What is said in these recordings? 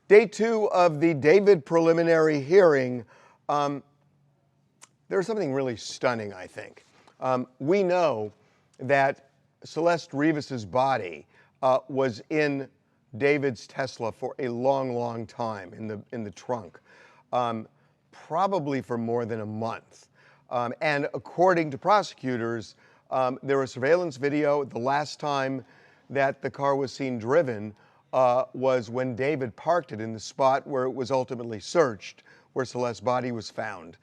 Day two of the David preliminary hearing. There's something really stunning, I think. We know that Celeste Rivas's body was in David's Tesla for a long, long time in the trunk, probably for more than a month. And according to prosecutors, there was surveillance video. The last time that the car was seen driven was when David parked it in the spot where it was ultimately searched, where Celeste's body was found.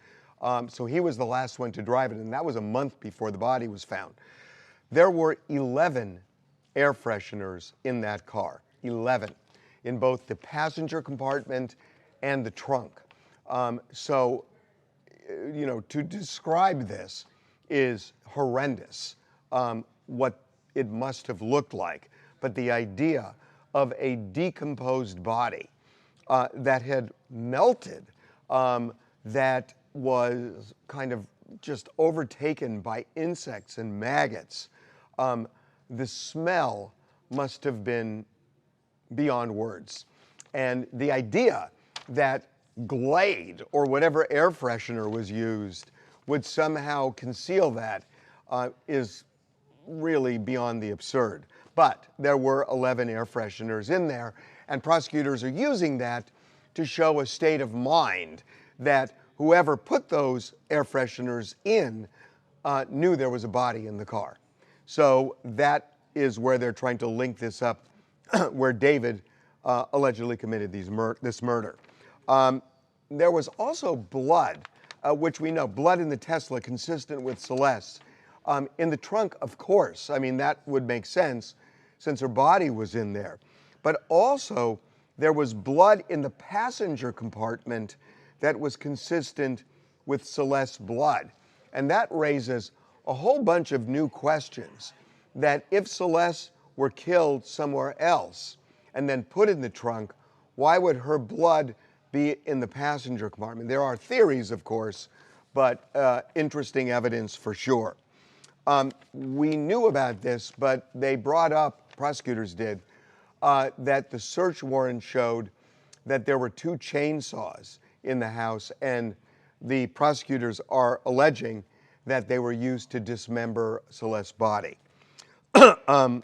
So he was the last one to drive it, and that was a month before the body was found. There were 11 air fresheners in that car, 11, in both the passenger compartment and the trunk. So, you know, to describe this is horrendous, what it must have looked like. But the idea of a decomposed body that had melted, that was kind of just overtaken by insects and maggots, the smell must have been beyond words. And the idea that Glade or whatever air freshener was used would somehow conceal that is really beyond the absurd. But there were 11 air fresheners in there, and prosecutors are using that to show a state of mind that whoever put those air fresheners in knew there was a body in the car. So that is where they're trying to link this up, where David allegedly committed this murder. There was also blood, which we know, blood in the Tesla consistent with Celeste. In the trunk, of course. I mean, that would make sense since her body was in there. But also, there was blood in the passenger compartment that was consistent with Celeste's blood. And that raises a whole bunch of new questions, that if Celeste were killed somewhere else and then put in the trunk, why would her blood be in the passenger compartment? There are theories, of course, but interesting evidence for sure. We knew about this, but they brought up, prosecutors did, that the search warrant showed that there were 2 chainsaws in the house, and the prosecutors are alleging that they were used to dismember Celeste's body. The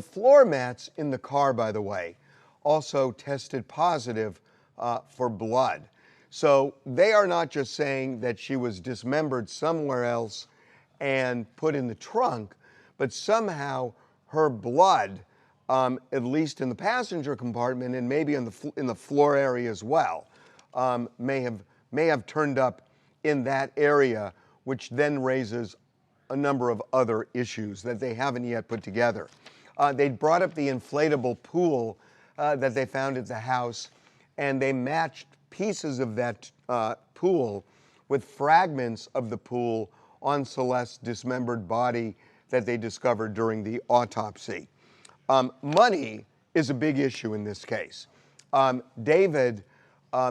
floor mats in the car, by the way, also tested positive for blood. So they are not just saying that she was dismembered somewhere else and put in the trunk, but somehow her blood, at least in the passenger compartment and maybe in the floor area as well, may have turned up in that area, which then raises a number of other issues that they haven't yet put together. They brought up the inflatable pool that they found at the house, and they matched pieces of that pool with fragments of the pool on Celeste's dismembered body that they discovered during the autopsy. Money is a big issue in this case. David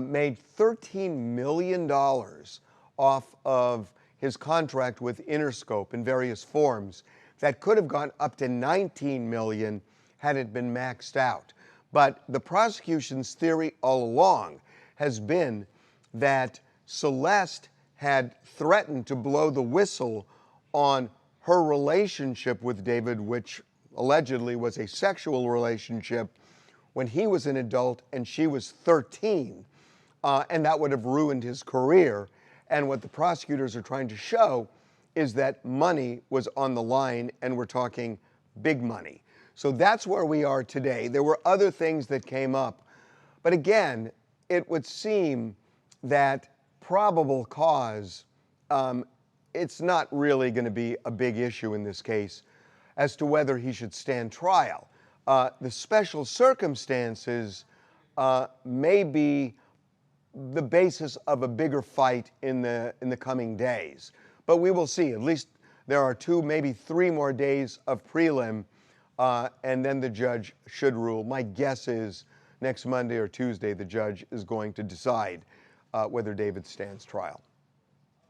made $13 million off of his contract with Interscope in various forms. That could have gone up to $19 million had it been maxed out. But the prosecution's theory all along has been that Celeste had threatened to blow the whistle on her relationship with David, which allegedly was a sexual relationship, when he was an adult and she was 13, and that would have ruined his career. And what the prosecutors are trying to show is that money was on the line, and we're talking big money. So that's where we are today. There were other things that came up, but again, it would seem that probable cause, it's not really going to be a big issue in this case as to whether he should stand trial. The special circumstances may be the basis of a bigger fight in the coming days. But we will see. At least there are 2, maybe 3 more days of prelim, and then the judge should rule. My guess is next Monday or Tuesday, the judge is going to decide whether David stands trial.